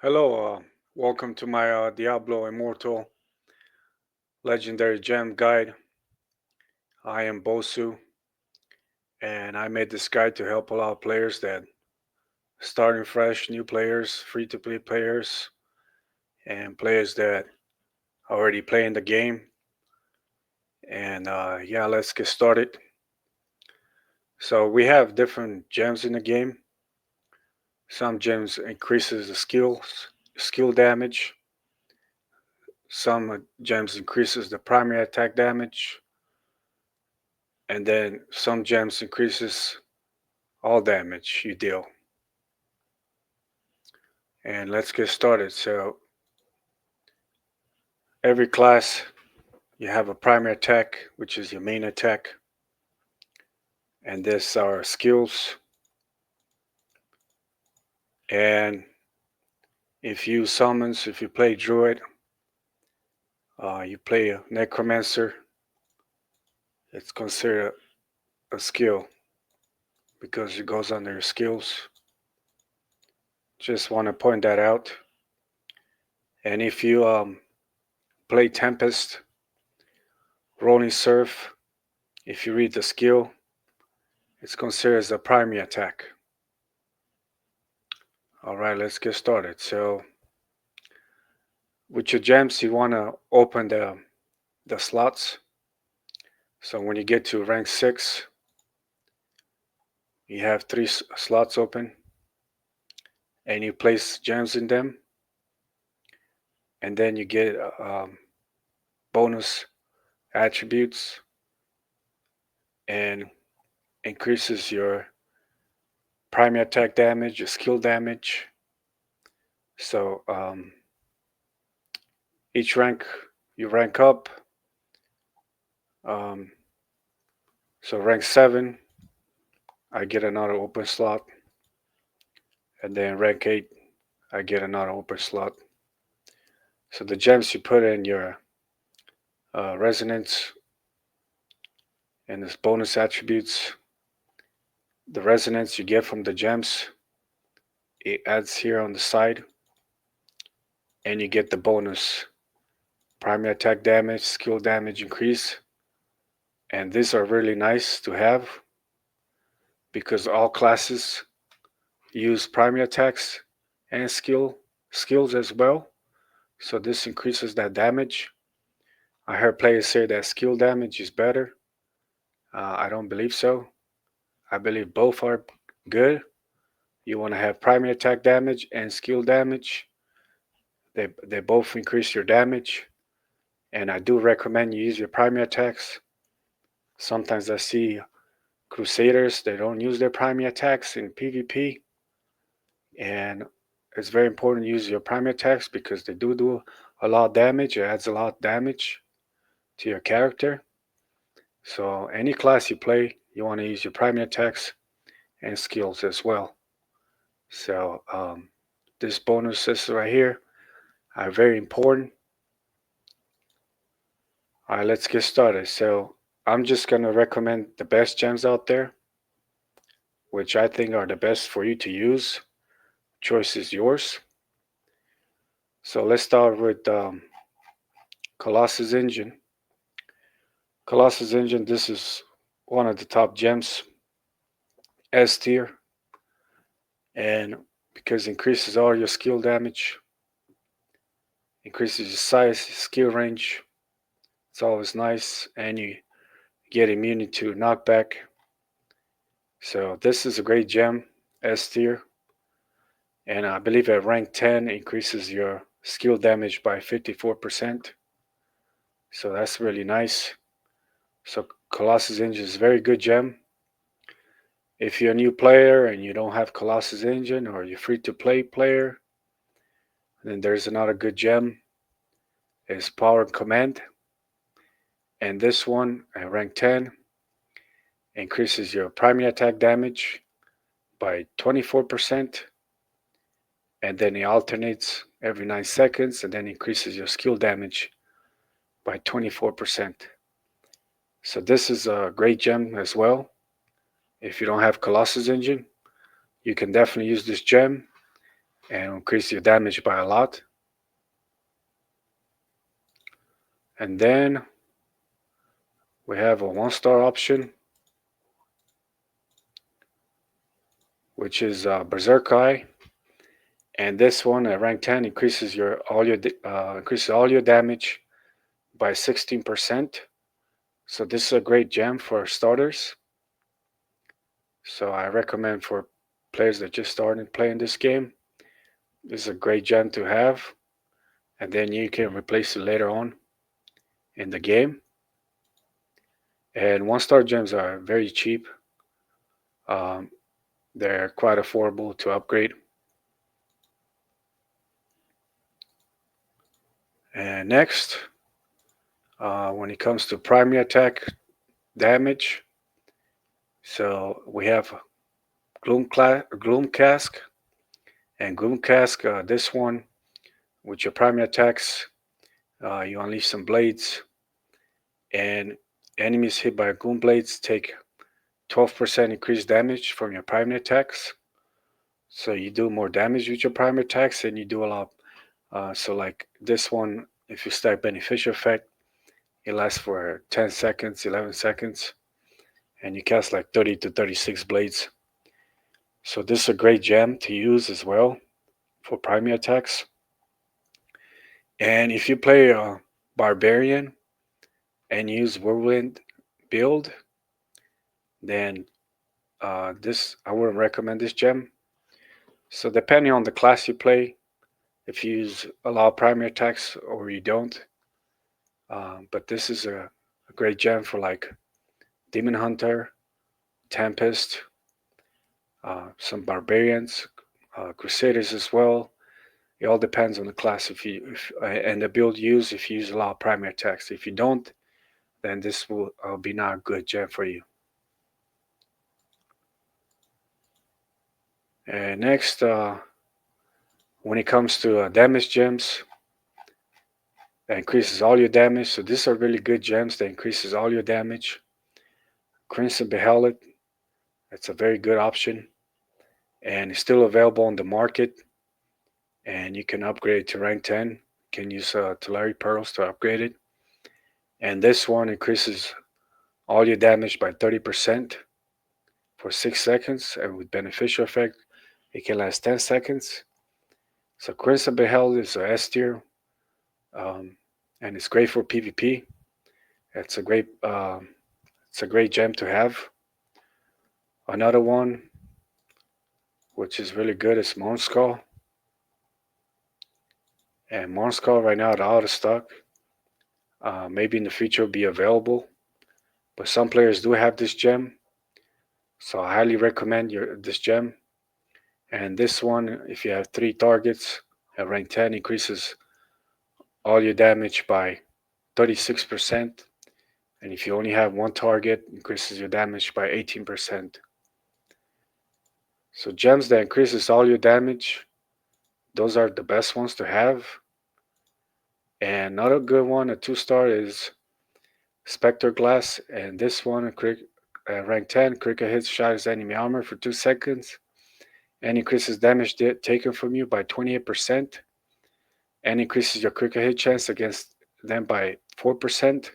Hello, welcome to my Diablo Immortal Legendary Gem Guide. I am Bosu, and I made this guide to help a lot of players that starting fresh, new players, free-to-play players, and players that already playing the game. And yeah, let's get started. So we have different gems in the game. Some gems increases the skill damage. Some gems increases the primary attack damage, and then some gems increases all damage you deal. And let's get started. So every class you have a primary attack, which is your main attack, and this are skills. And if you play druid, you play a necromancer, it's considered a skill because it goes under your skills. Just want to point that out. And if you play tempest, rolling surf, if you read the skill, it's considered as a primary attack. All right, let's get started. So with your gems, you want to open the slots. So when you get to rank 6, you have 3 slots open, and you place gems in them, and then you get bonus attributes and increases your primary attack damage, your skill damage. So each rank you rank up. Um, so rank 7, I get another open slot, and then rank 8, I get another open slot. So the gems you put in your resonance and this bonus attributes, the resonance you get from the gems, it adds here on the side, and you get the bonus primary attack damage, skill damage increase. And these are really nice to have because all classes use primary attacks and skills as well. So this increases that damage. I heard players say that skill damage is better. I don't believe so. I believe both are good. You want to have primary attack damage and skill damage. They both increase your damage. And I do recommend you use your primary attacks. Sometimes I see Crusaders, they don't use their primary attacks in PvP. And it's very important to use your primary attacks because they do a lot of damage. It adds a lot of damage to your character. So any class you play, you want to use your primary attacks and skills as well. So this bonuses right here are very important. All right, let's get started. So I'm just going to recommend the best gems out there, which I think are the best for you to use. Choice is yours. So let's start with Colossus Engine. Colossus Engine, this is one of the top gems, S tier, and because it increases all your skill damage, increases your size, skill range. It's always nice, and you get immunity to knockback. So this is a great gem, S tier, and I believe at rank 10 increases your skill damage by 54%. So that's really nice. So Colossus Engine is a very good gem. If you're a new player and you don't have Colossus Engine or you're free to play player, then there's another good gem. It's Power and Command. And this one at rank 10 increases your primary attack damage by 24%. And then it alternates every 9 seconds and then increases your skill damage by 24%. So this is a great gem as well. If you don't have Colossus Engine, you can definitely use this gem. and increase your damage by a lot. And then we have a 1-star option, which is Berserk Eye. And this one at rank 10 increases all your damage by 16%. So this is a great gem for starters. So I recommend for players that just started playing this game. This is a great gem to have, and then you can replace it later on in the game. And 1-star gems are very cheap. Um, they're quite affordable to upgrade. And next, when it comes to primary attack damage, so we have Gloom Cask. And Gloom Cask, this one, with your primary attacks, you unleash some blades, and enemies hit by Gloom Blades take 12% increased damage from your primary attacks. So you do more damage with your primary attacks, and you do a lot. So like this one, if you stack beneficial effect, it lasts for 10 seconds, 11 seconds, and you cast like 30 to 36 blades. So this is a great gem to use as well for primary attacks. And if you play a Barbarian and use Whirlwind build, then this I wouldn't recommend this gem. So depending on the class you play, if you use a lot of primary attacks or you don't, but this is a great gem for like Demon Hunter, Tempest, some Barbarians, Crusaders as well. It all depends on the class and the build you use. If you use a lot of primary attacks, if you don't, then this will be not a good gem for you. And next, when it comes to damage gems, that increases all your damage. So these are really good gems that increases all your damage. Crimson Behelit, that's a very good option, and it's still available on the market. And you can upgrade to rank 10. You can use Tulare Pearls to upgrade it. And this one increases all your damage by 30% for 6 seconds, and with beneficial effect, it can last 10 seconds. So Crimson Beheld is a S tier, um, and it's great for PvP. It's a great gem to have. Another one, which is really good, is Moonskull. And Moonskull right now is out of stock. Maybe in the future will be available, but some players do have this gem, so I highly recommend this gem. And this one, if you have 3 targets at rank 10, increases all your damage by 36%. And if you only have 1 target, increases your damage by 18%. So gems that increases all your damage, those are the best ones to have. And another good one, a 2-star, is Spectre Glass. And this one, rank 10, critical hits shatters enemy armor for 2 seconds and increases damage taken from you by 28%, and increases your critical hit chance against them by 4%.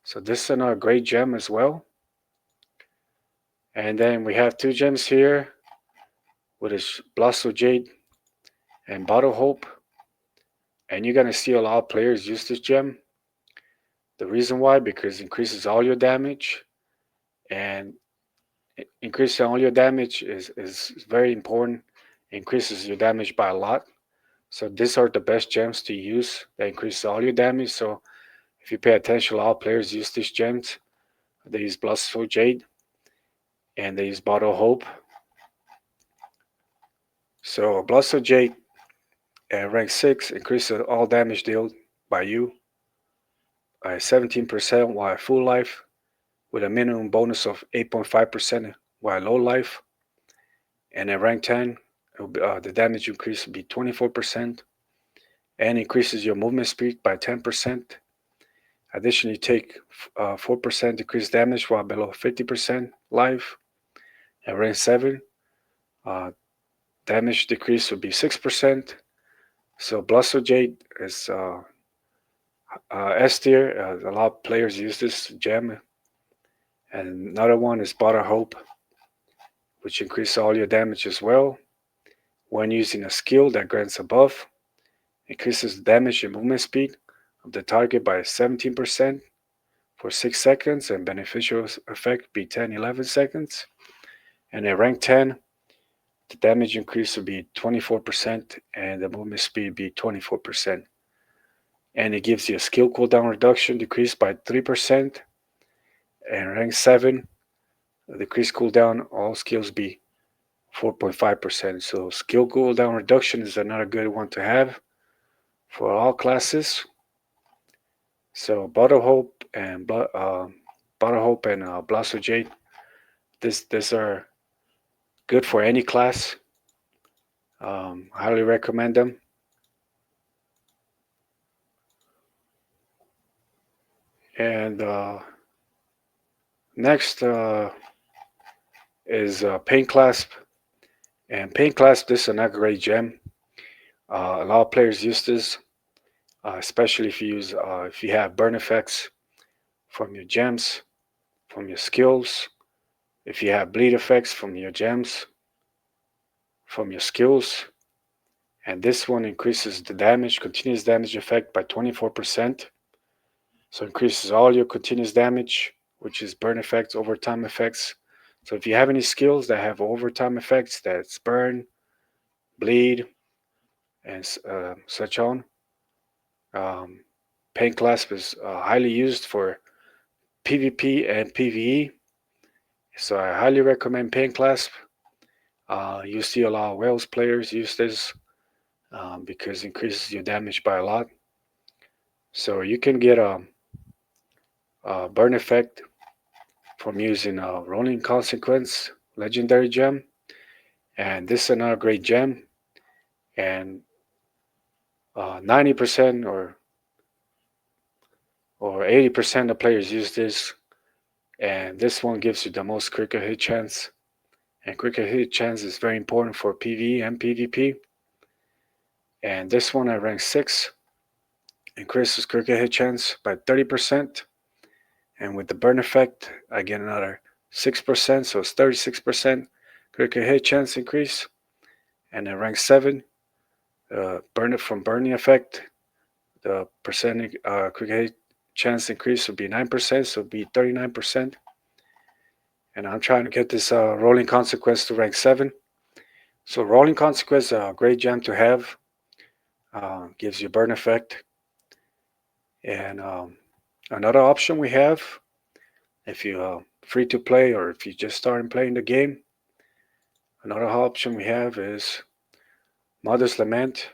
So this is another great gem as well. And then we have 2 gems here, which is Blossom Jade and Bottle Hope. And you're gonna see a lot of players use this gem. The reason why, because it increases all your damage, and increasing all your damage is very important. It increases your damage by a lot. So these are the best gems to use that increase all your damage. So if you pay attention, all players use these gems. They use Blossom Jade and they use Bottle Hope. So Blossom Jade at rank 6 increases all damage dealt by you by 17% while full life, with a minimum bonus of 8.5% while low life. And at rank 10, the damage increase will be 24% and increases your movement speed by 10%. Additionally, take 4% decreased damage while below 50% life. At rank 7, damage decrease would be 6%. So Blusser Jade is S tier. A lot of players use this gem. And another one is Butter Hope, which increases all your damage as well. When using a skill that grants a buff, increases the damage and movement speed of the target by 17% for 6 seconds, and beneficial effect be 10-11 seconds. And at rank 10, the damage increase will be 24% and the movement speed be 24%. And it gives you a skill cooldown reduction decreased by 3%. And rank 7, the decreased cooldown, all skills be 4.5%. So skill cooldown reduction is another good one to have for all classes. So Butter Hope and Blossom Jade, these are good for any class. Highly recommend them. And next is Paint Clasp. And Paint Clasp, this is another great gem. A lot of players use this, especially if you have burn effects from your gems, from your skills. If you have bleed effects from your gems, from your skills. And this one increases the damage, continuous damage effect by 24%. So increases all your continuous damage, which is burn effects, overtime effects. So if you have any skills that have overtime effects, that's burn, bleed, and such on, um, Paint Clasp is highly used for PvP and PvE. So I highly recommend Paint Clasp. You see a lot of Wales players use this because it increases your damage by a lot. So you can get a burn effect from using a Rolling Consequence legendary gem. And this is another great gem. And 90% or 80% of players use this. And this one gives you the most critical hit chance. And critical hit chance is very important for PvE and PvP. And this one at rank 6 increases critical hit chance by 30%. And with the burn effect, I get another 6%, so it's 36% critical hit chance increase. And at rank 7, burn it from burning effect, the percentage critical hit chance increase would be 9%, so it would be 39%. And I'm trying to get this rolling consequence to rank 7. So rolling consequence is a great gem to have. Gives you burn effect. And another option we have, if you free to play or if you just starting playing the game, another option we have is Mother's Lament.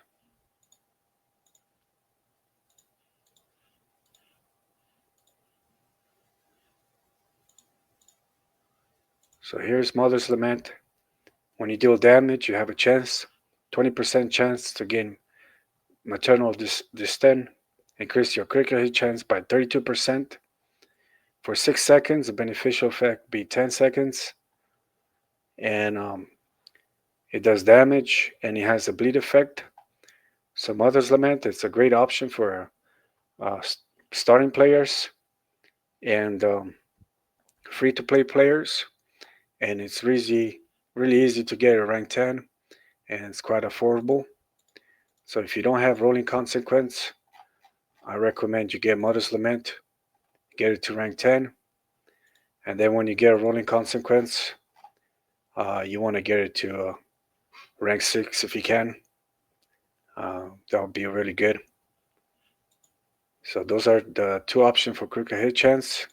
So here's Mother's Lament. When you deal damage, you have a chance, 20% chance to gain maternal disdain. Increase your critical hit chance by 32%. For 6 seconds, the beneficial effect be 10 seconds. And it does damage and it has a bleed effect. So Mother's Lament, it's a great option for starting players and free to play players. And it's really easy to get a rank 10 and it's quite affordable. So if you don't have Rolling Consequence, I recommend you get Mother's Lament, get it to rank 10. And then when you get a Rolling Consequence, you want to get it to rank 6 if you can. That would be really good. So those are the two options for critical hit chance.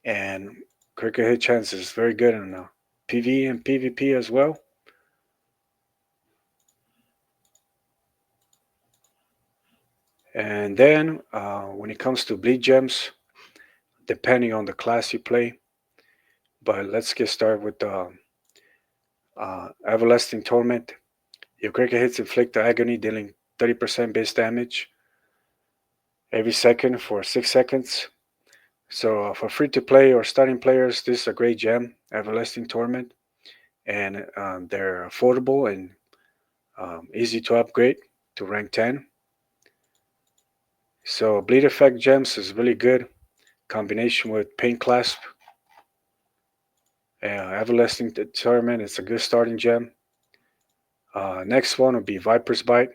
And critical hit chance is very good in PvE and PvP as well. And then when it comes to bleed gems, depending on the class you play, but let's get started with the Everlasting Torment. Your critical hits inflict agony, dealing 30% base damage every second for 6 seconds. So for free to play or starting players, this is a great gem, Everlasting Torment, and they're affordable and easy to upgrade to rank 10. So bleed effect gems is really good. Combination with paint clasp. Everlasting deterrent is a good starting gem. Next one will be Viper's Bite.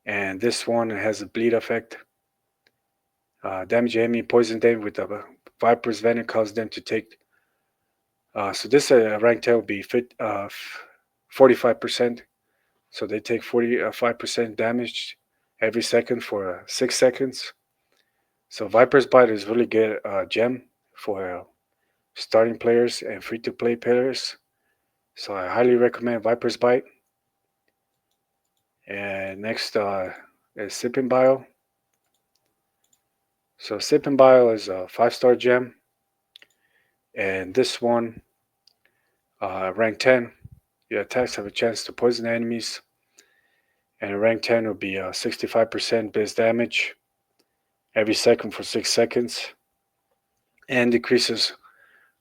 And this one has a bleed effect. Damage enemy, poison them with the Viper's Venom, cause them to take. So this rank 10 will be 45%. So they take 45% damage every second for 6 seconds. So Viper's Bite is really good gem for starting players and free-to-play players. So I highly recommend Viper's Bite. And next is Sipping Bile. So Sipping Bile is a 5-star gem. And this one, rank 10, your attacks have a chance to poison enemies. And rank 10 will be 65% base damage every second for 6 seconds. And decreases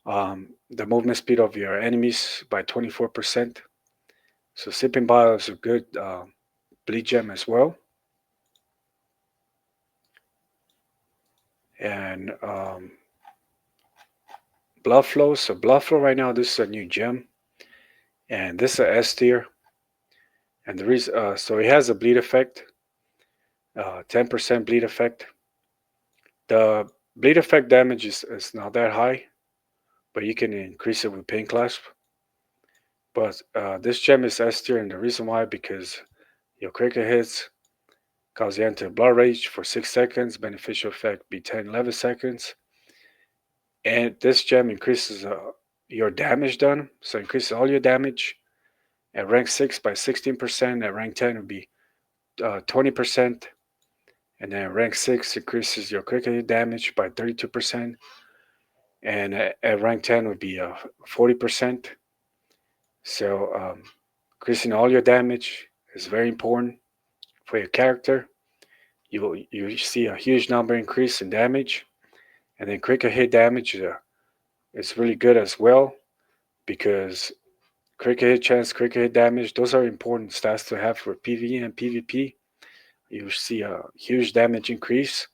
the movement speed of your enemies by 24%. So Sipping Bile is a good bleed gem as well. And Blood Flow. So Blood Flow right now, this is a new gem. And this is a S tier. And the reason, so it has a bleed effect, 10% bleed effect. The bleed effect damage is not that high, but you can increase it with Pain Clasp. But this gem is S tier, and the reason why, because your critical hits cause you enter blood rage for 6 seconds, beneficial effect be 10-11 seconds. And this gem increases your damage done, so increases all your damage. At rank 6 by 16%, at rank 10 would be 20%. And then rank 6 increases your critical hit damage by 32%. And at rank 10 would be 40%. So increasing all your damage is very important for your character. You see a huge number increase in damage. And then critical hit damage is really good as well, because critical hit chance, critical hit damage, those are important stats to have for PvE and PvP. You see a huge damage increase.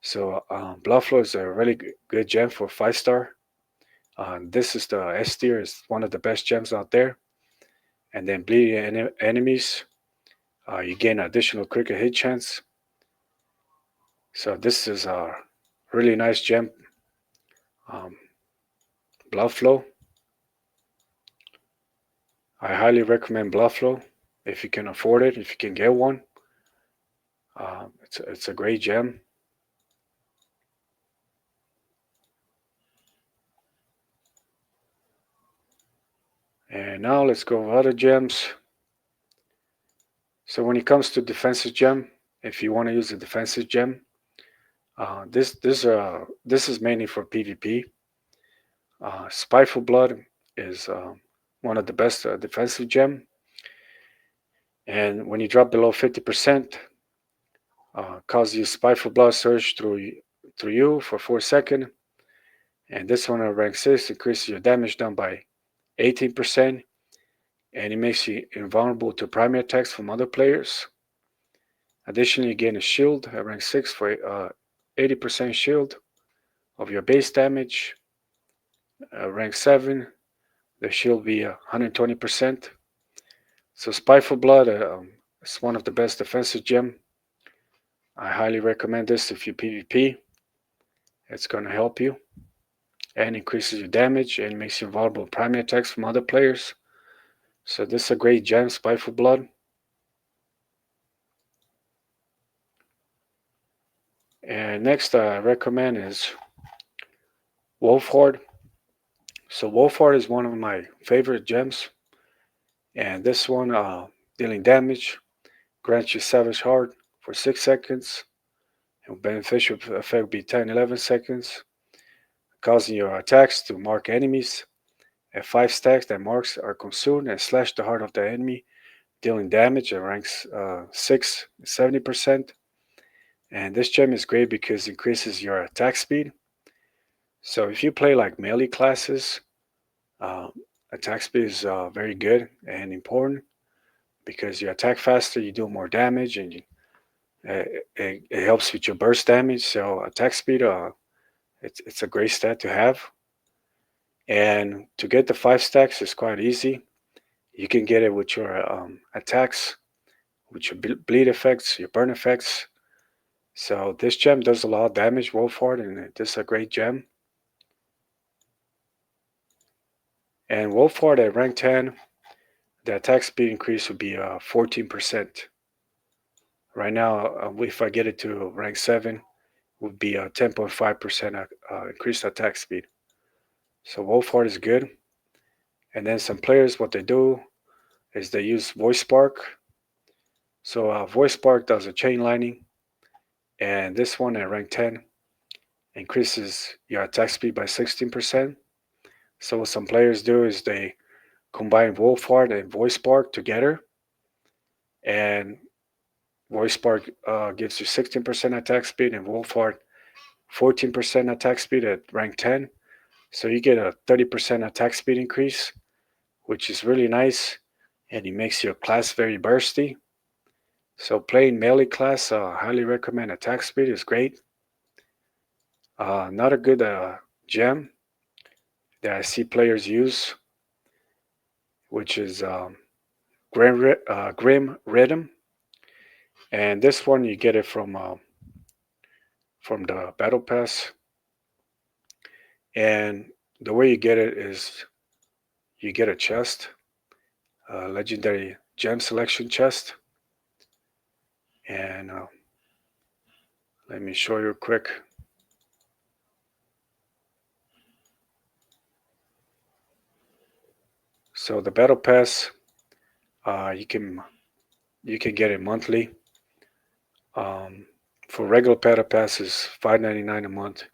So Blood Flow is a really good gem for 5-star. This is the S tier, is one of the best gems out there. And then bleeding enemies, you gain additional critical hit chance. So this is a really nice gem, um, Blood Flow. I highly recommend Blood Flow if you can afford it, if you can get one. It's a great gem. And now let's go over other gems. So when it comes to defensive gem, if you want to use a defensive gem, this is mainly for PvP. Spiteful Blood is one of the best defensive gem. And when you drop below 50%, cause you Spiteful Blood surge through you for 4 seconds. And this one at rank 6 increases your damage done by 18%. And it makes you invulnerable to primary attacks from other players. Additionally, you gain a shield at rank 6 for 80% shield of your base damage. Rank 7, the shield be 120%. So Spiteful Blood is one of the best defensive gem. I highly recommend this if you PvP. It's going to help you and increases your damage and makes you vulnerable to primary attacks from other players. So this is a great gem, Spiteful Blood. And next I recommend is Wolfhorde. So Wolfhorde is one of my favorite gems. And this one, dealing damage, grants you Savage Heart for 6 seconds. And beneficial effect be 10-11 seconds, causing your attacks to mark enemies. At 5 stacks, that marks are consumed and slash the heart of the enemy, dealing damage at ranks 6, 70%. And this gem is great because it increases your attack speed. So if you play like melee classes, uh, attack speed is very good and important, because you attack faster, you do more damage, and uh, it helps with your burst damage. So attack speed, it's a great stat to have. And to get the 5 stacks is quite easy. You can get it with your attacks, with your bleed effects, your burn effects. So this gem does a lot of damage, Wolfhard, and this is a great gem. And Wolfhard at rank 10, the attack speed increase would be 14%. Right now, if I get it to rank 7, would be a 10.5% increased attack speed. So Wolfhard is good. And then some players, what they do is they use Voice Spark. So Voice Spark does a chain lightning, and this one at rank 10 increases your attack speed by 16%. So what some players do is they combine Wolfhard and Voice Spark together, and Voice Spark gives you 16% attack speed, and Wolfhard 14% attack speed at rank 10. So you get a 30% attack speed increase, which is really nice, and it makes your class very bursty. So playing melee class, highly recommend. Attack speed is great. Not a good gem that I see players use, which is Grim Rhythm, and this one you get it from the Battle Pass. And the way you get it is you get a chest, a legendary gem selection chest, and let me show you quick. So the Battle Pass, you can get it monthly. For regular Battle Pass is $5.99 a month,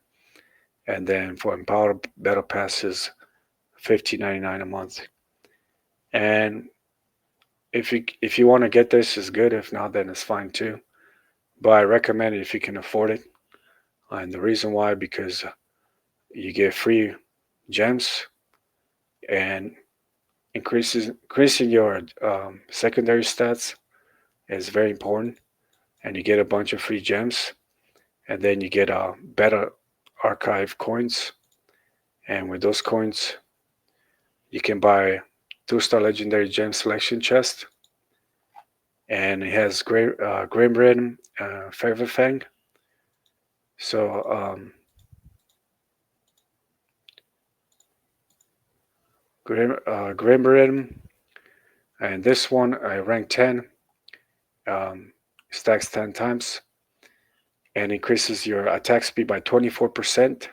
and then for Empowered Battle Pass is $15.99 a month. And if you want to get this, is good. If not, then it's fine too. But I recommend it if you can afford it. And the reason why, because you get free gems, and increasing your secondary stats is very important. And you get a bunch of free gems, and then you get better archive coins. And with those coins, you can buy 2-star legendary gem selection chest, and it has Grim Rhythm, Feather Fang. So Grim Rhythm, and this one I rank 10, um, stacks 10 times, and increases your attack speed by 24%,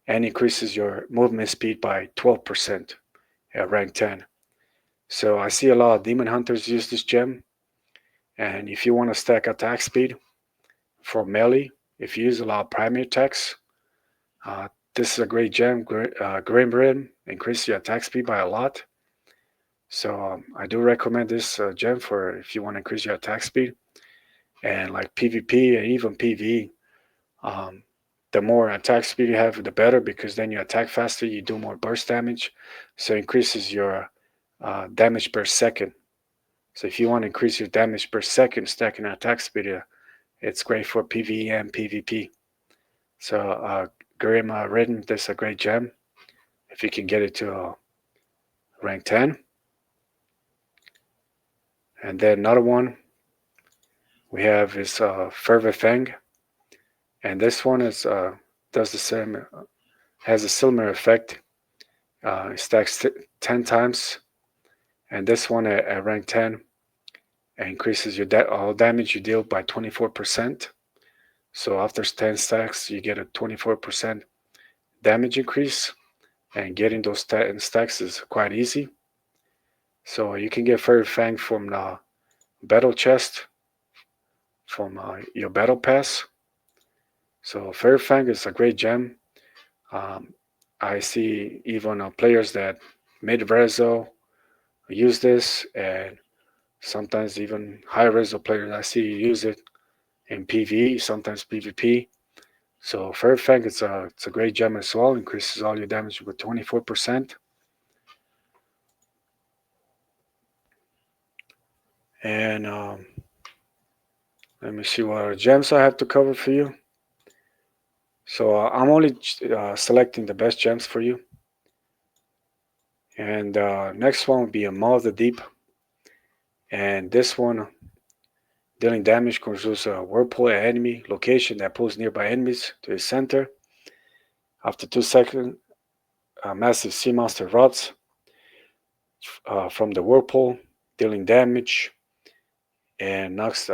and increases your movement speed by 12% at rank 10. So I see a lot of demon hunters use this gem, and if you want to stack attack speed for melee, if you use a lot of primary attacks, this is a great gem. Grim Rhythm increases your attack speed by a lot. So I do recommend this gem for if you want to increase your attack speed. And like PvP and even PvE, um, the more attack speed you have, the better, because then you attack faster, you do more burst damage, so it increases your damage per second. So if you want to increase your damage per second, stacking attack speed, it's great for PvE and PvP. So Grim Rhythm, this is a great gem if you can get it to rank 10. And then another one we have is Fervor Fang, and this one is does the same, has a similar effect. It stacks 10 times, and this one at rank 10 increases your all damage you deal by 24%. So after 10 stacks, you get a 24% damage increase, and getting those 10 stacks is quite easy. So you can get Fairy Fang from the battle chest, from your battle pass. So Fairy Fang is a great gem. Um, I see even players that mid reso use this, and sometimes even high reso players I see use it in PvE, sometimes PvP. So Fairy Fang, it's a great gem as well. Increases all your damage with 24%. And let me see what other gems I have to cover for you. So I'm only selecting the best gems for you. And next one would be a Maw of the Deep. And this one, dealing damage, controls a whirlpool at enemy location that pulls nearby enemies to its center. After 2 seconds, a massive sea monster erupts from the whirlpool, dealing damage and knocks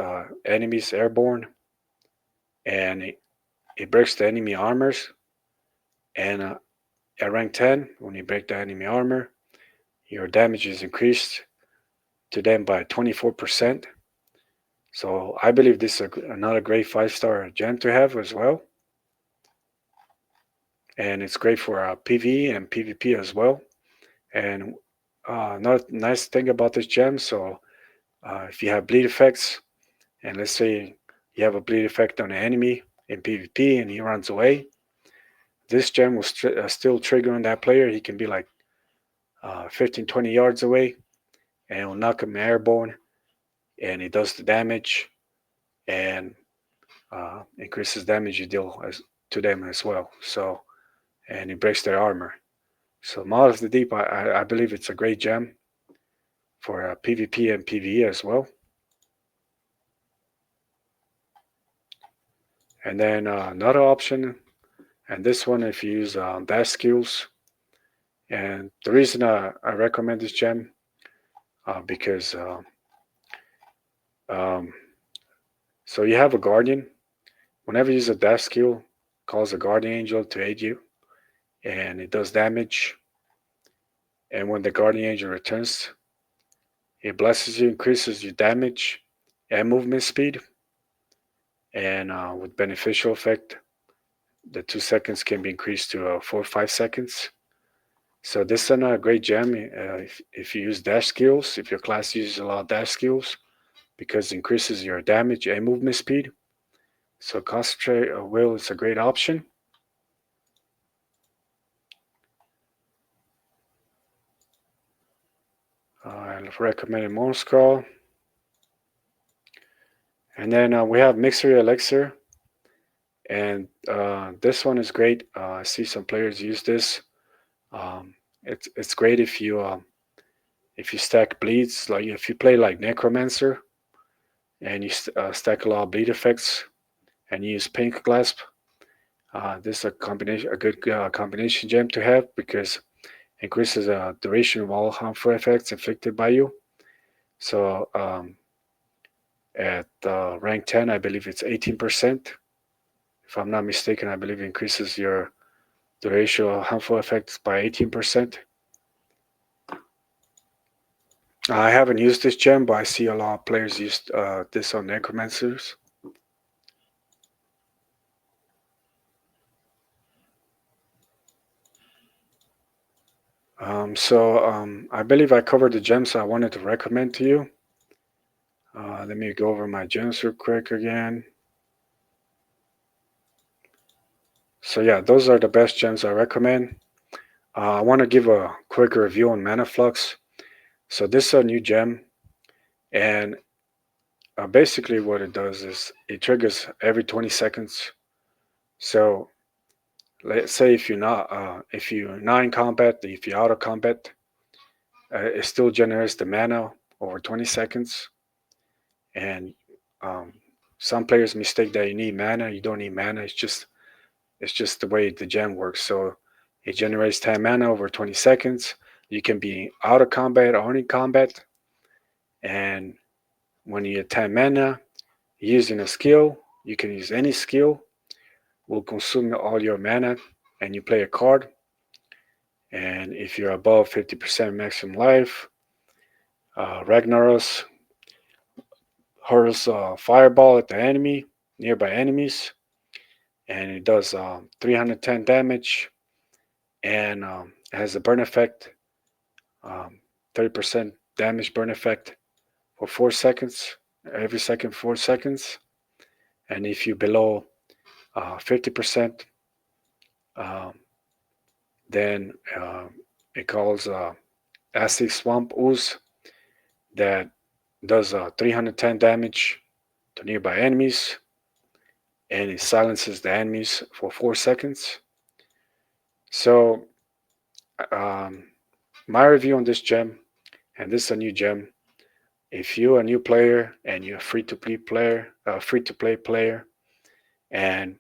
enemies airborne. And it breaks the enemy armors. And at rank 10, when you break the enemy armor, your damage is increased to them by 24%. So I believe this is another great 5-star gem to have as well. And it's great for PvE and PvP as well. And another nice thing about this gem, so if you have bleed effects, and let's say you have a bleed effect on an enemy in PvP and he runs away, this gem will still trigger on that player. He can be like 15, 20 yards away, and it will knock him airborne, and it does the damage and increases damage you deal to them as well. So, and it breaks their armor. So, Maw of the Deep, I believe it's a great gem for PvP and PvE as well. And then another option, and this one if you use dash skills. And the reason I recommend this gem because um, so you have a guardian. Whenever you use a dash skill, calls a guardian angel to aid you, and it does damage. And when the guardian angel returns, it blesses you, increases your damage and movement speed, and with beneficial effect, the 2 seconds can be increased to 4 or 5 seconds. So this is a great gem if you use dash skills, if your class uses a lot of dash skills, because it increases your damage and movement speed. So concentrate will is a great option. I recommend Moon Scroll. And then we have Mixer Elixir, and this one is great. I see some players use this. Um, it's great if you stack bleeds, like if you play like Necromancer, and you stack a lot of bleed effects, and you use Pink Clasp. This is a good combination gem to have because it increases the duration of all harmful effects inflicted by you. So at rank 10, I believe it's 18%. If I'm not mistaken, I believe it increases your duration of harmful effects by 18%. I haven't used this gem, but I see a lot of players use this on Necromancers. I believe I covered the gems I wanted to recommend to you. Let me go over my gems real quick again. So yeah, those are the best gems I recommend. I want to give a quick review on Mana Flux. So this is a new gem, and basically what it does is it triggers every 20 seconds. So let's say if you're not in combat, if you're out of combat, it still generates the mana over 20 seconds. And um, some players mistake that you need mana. You don't need mana. It's just the way the gem works. So it generates 10 mana over 20 seconds. You can be out of combat or in combat. And when you get 10 mana, using a skill, you can use any skill, will consume all your mana, and you play a card. And if you're above 50% maximum life, Ragnaros hurls a fireball at the enemy, nearby enemies, and it does 310 damage and has a burn effect, 30% damage burn effect for 4 seconds, every second 4 seconds. And if you're below 50%, um, then it calls acid swamp ooze that does 310 damage to nearby enemies, and it silences the enemies for 4 seconds. So, um, my review on this gem, and this is a new gem. If you're a new player and you're a free to play player, and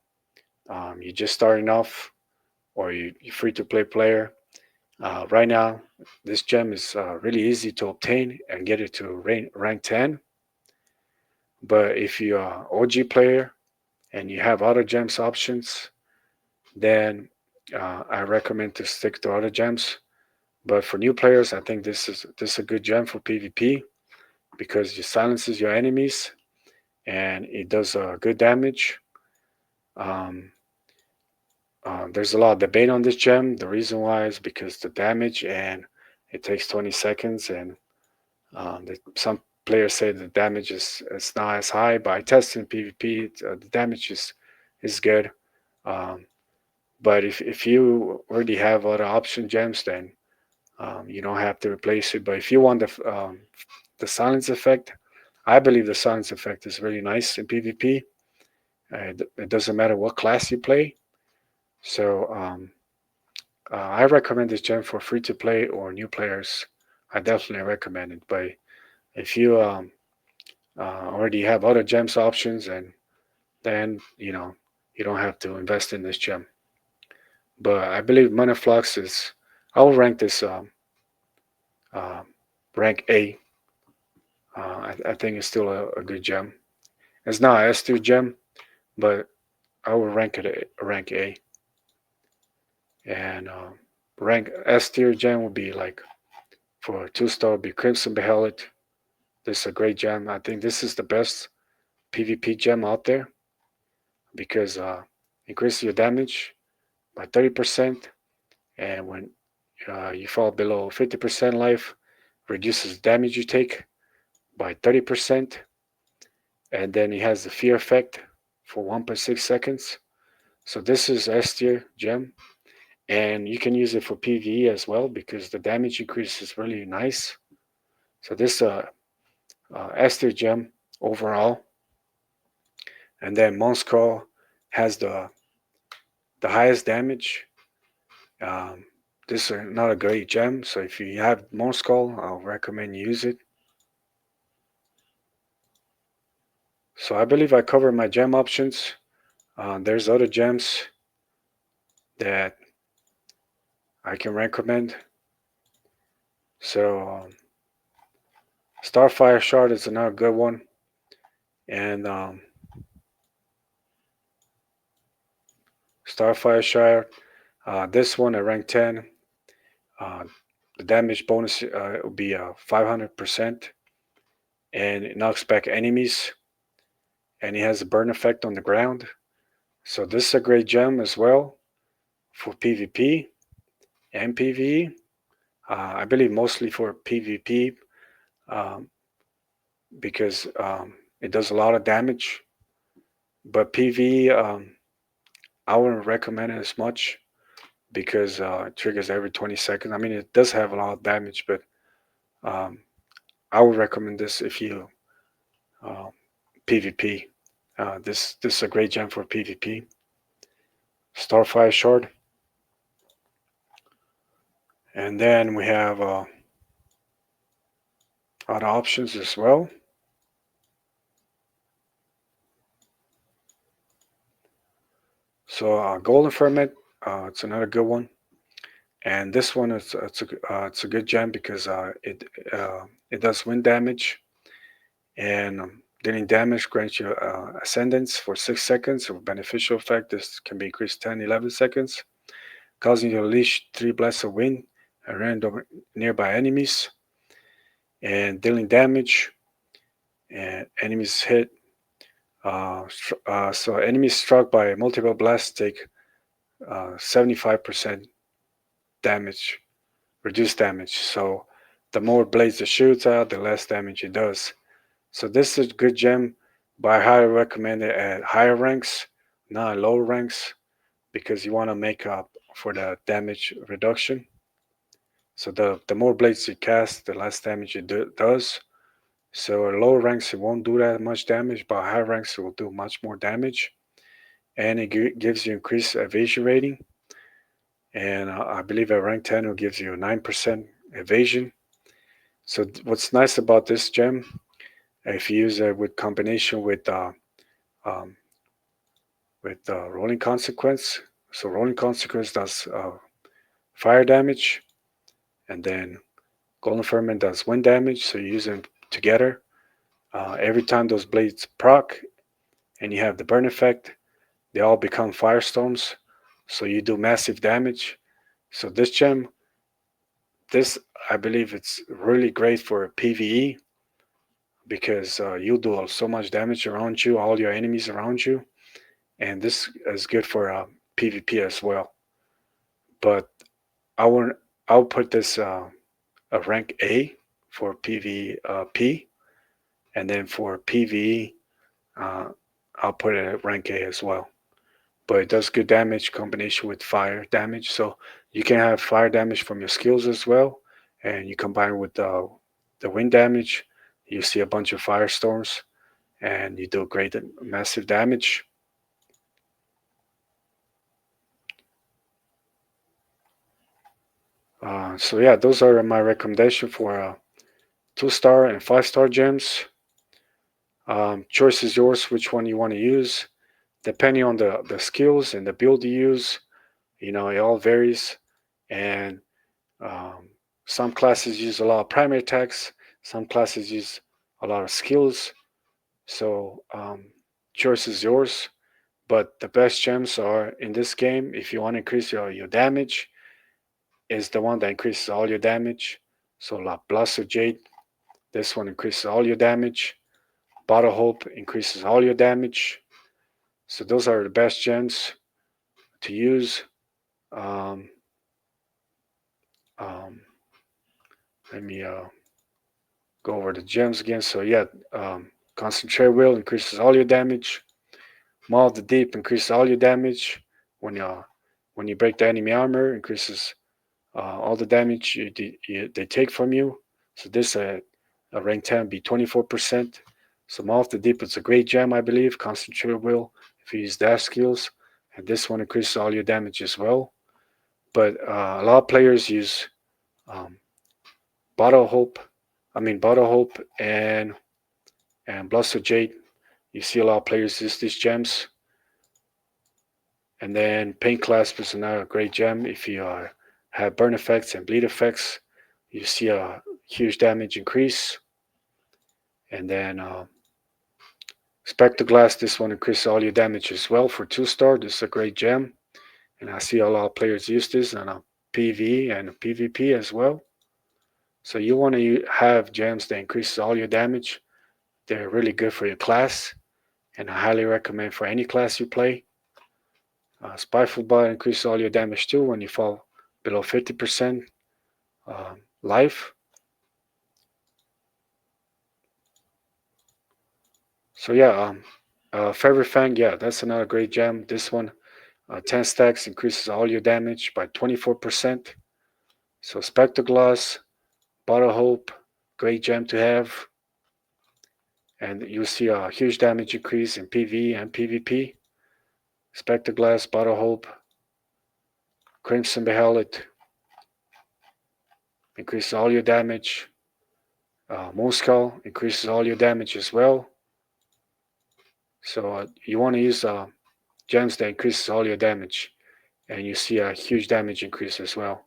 you're just starting off, or you're free to play player, right now this gem is really easy to obtain and get it to rank 10. But if you're an OG player and you have other gems options, then I recommend to stick to other gems. But for new players, I think this is a good gem for PvP because it silences your enemies and it does good damage. Um, there's a lot of debate on this gem. The reason why is because the damage, and it takes 20 seconds, and some players say the damage is not as high. But I tested in PvP, the damage is good. Um, but if you already have other option gems, then you don't have to replace it. But if you want the silence effect, I believe the silence effect is really nice in PvP. It doesn't matter what class you play. So I recommend this gem for free to play or new players. I definitely recommend it. But if you already have other gems options, and then you don't have to invest in this gem. But I believe Mana Flux is. I will rank this uh, rank A. I think it's still a good gem. It's not an S tier gem, but I will rank it a rank A. And rank S tier gem would be like for a 2-star would be Crimson Behelit. This is a great gem. I think this is the best PvP gem out there because increases your damage by 30%, and when you fall below 50% life, reduces damage you take by 30%, and then it has the fear effect for 1.6 seconds. So this is S tier gem, and you can use it for PvE as well because the damage increase is really nice. So this S tier gem overall, and then Monscrawl has the highest damage. Um, this is not a great gem, so if you have Monscrawl, I'll recommend you use it. So I believe I covered my gem options. There's other gems that I can recommend. So Starfire Shard is another good one, and Starfire Shard, this one at rank 10, uh, the damage bonus will be 500%, and it knocks back enemies, and it has a burn effect on the ground. So this is a great gem as well for PvP and PvE. I believe mostly for PvP um, because it does a lot of damage. But PvE, I wouldn't recommend it as much because it triggers every 20 seconds. I mean, it does have a lot of damage, but um, I would recommend this if you uh, PvP. This is a great gem for PvP. Starfire Shard, and then we have other options as well. So Golden Ferment, it's another good one, and this one is it's a good gem because it does wind damage, and dealing damage grants you ascendance for 6 seconds. With beneficial effect, this can be increased 10, 11 seconds, causing you to unleash 3 blasts of wind at random nearby enemies, and dealing damage. And enemies hit. So enemies struck by multiple blasts take 75% damage, reduced damage. So the more blades it shoots out, the less damage it does. So this is a good gem, but I highly recommend it at higher ranks, not at lower ranks, because you want to make up for the damage reduction. So the more blades you cast, the less damage it does. So at lower ranks it won't do that much damage, but higher ranks it will do much more damage, and it gives you increased evasion rating. And I believe at rank 10 it gives you a 9% evasion. So what's nice about this gem, if you use it with combination um, with rolling consequence. So rolling consequence does fire damage, and then golden firmament does wind damage. So you use them together. Every time those blades proc, and you have the burn effect, they all become firestorms. So you do massive damage. So this gem, this I believe it's really great for PVE because you do so much damage around you, all your enemies around you, and this is good for PvP as well. But I will I'll put this a rank A for PvP, and then for PvE, uh, I'll put it at rank A as well. But it does good damage combination with fire damage, so you can have fire damage from your skills as well, and you combine with the wind damage, you see a bunch of firestorms, and you do great massive damage. So yeah, those are my recommendation for 2-star and 5-star gems. Choice is yours which one you want to use. Depending on the skills and the build you use, it all varies. And um, some classes use a lot of primary attacks, some classes use a lot of skills. So choice is yours. But the best gems are in this game, if you want to increase your damage, is the one that increases all your damage. So La Blast of Jade, this one increases all your damage. Bottle Hope increases all your damage. So those are the best gems to use. Um, um, Let me go over the gems again. So yeah, Concentrate Will increases all your damage. Maw of the Deep increases all your damage. When you break the enemy armor, increases all the damage they take from you. So this a rank 10 be 24%. So Maw of the Deep is a great gem, I believe. Concentrate Will if you use dash skills, and this one increases all your damage as well. But a lot of players use um, Bottle Hope. Bottle Hope and Blessed Jade. You see a lot of players use these gems. And then Paint Clasp is another great gem. If you have burn effects and bleed effects, you see a huge damage increase. And then Spectroglass, this one increases all your damage as well for 2-star. This is a great gem. And I see a lot of players use this on a PvE and a PvP as well. So you want to have gems that increases all your damage. They're really good for your class, and I highly recommend for any class you play. Spiteful Bite increases all your damage too when you fall below 50% life. So yeah, Favorite Fang, yeah, that's another great gem. This one, 10 stacks increases all your damage by 24%. So Spectroglass, Bottle Hope, great gem to have. And you'll see a huge damage increase in PvE and PvP. Spectroglass, Bottle Hope, Crimson Behelit increases all your damage. Moonskull increases all your damage as well. So you want to use gems that increases all your damage, and you see a huge damage increase as well.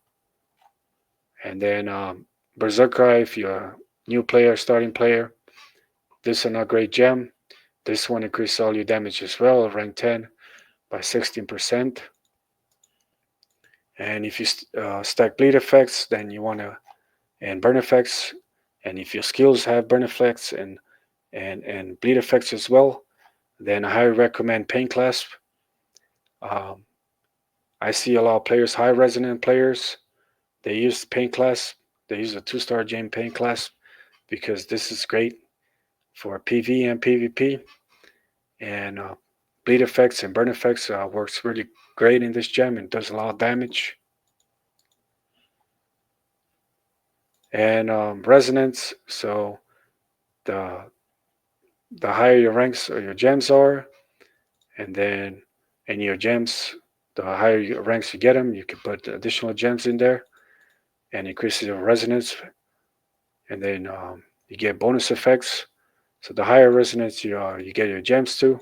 And then Berserker, if you're a new player, starting player, this is another great gem. This one increases all your damage as well, rank 10 by 16%. And if you stack bleed effects, then you want to, and burn effects, and if your skills have burn effects and bleed effects as well, then I highly recommend Paint Clasp. Um, I see a lot of players, high resonant players, they use Paint Clasp. They use a 2-star gem Paint Clasp because this is great for PV and PvP. And bleed effects and burn effects works really great in this gem and does a lot of damage. And resonance, so the the higher your ranks or your gems are, and then in your gems, the higher your ranks you get them, you can put additional gems in there and increases your resonance, and then you get bonus effects. So the higher resonance you get your gems to,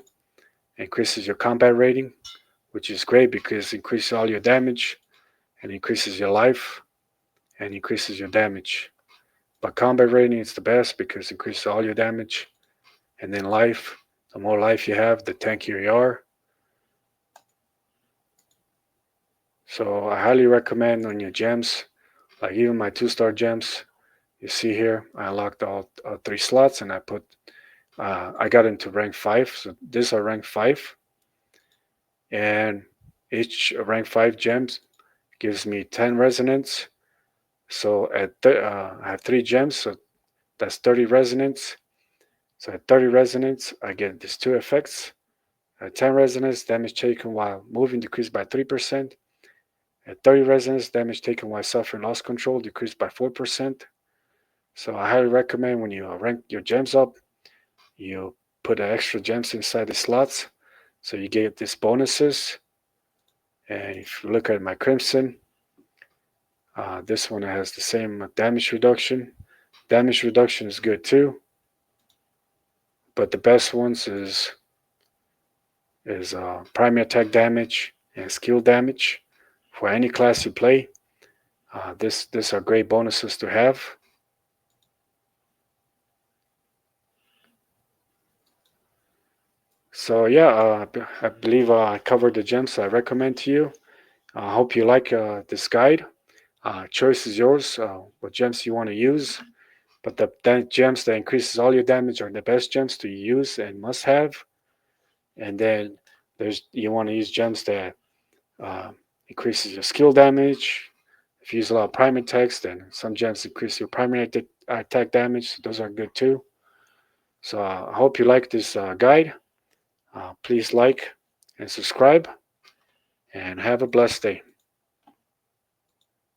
increases your combat rating, which is great because it increases all your damage and increases your life and increases your damage. But combat rating is the best because it increases all your damage and then life. The more life you have, the tankier you are. So I highly recommend on your gems, like even my 2-star gems. You see here, I unlocked all 3 slots, and I got into rank 5. So these are rank 5, and each rank 5 gems gives me 10 resonance. So I have 3 gems, so that's 30 resonance. So at 30 resonance, I get these 2 effects. At 10 resonance, damage taken while moving decreased by 3%. At 30 resonance, damage taken while suffering loss control decreased by 4%. So I highly recommend when you rank your gems up, you put extra gems inside the slots so you get these bonuses. And if you look at my Crimson, this one has the same damage reduction. Damage reduction is good too, but the best ones is primary attack damage and skill damage for any class you play. These are great bonuses to have. So yeah, I believe I covered the gems I recommend to you. I hope you like this guide. Choice is yours. What gems you want to use, but the gems that increases all your damage are the best gems to use and must have. And then you want to use gems that uh, increases your skill damage. If you use a lot of primary attacks, then some gems increase your primary attack damage. So those are good too. So I hope you like this guide. Please like and subscribe, and have a blessed day.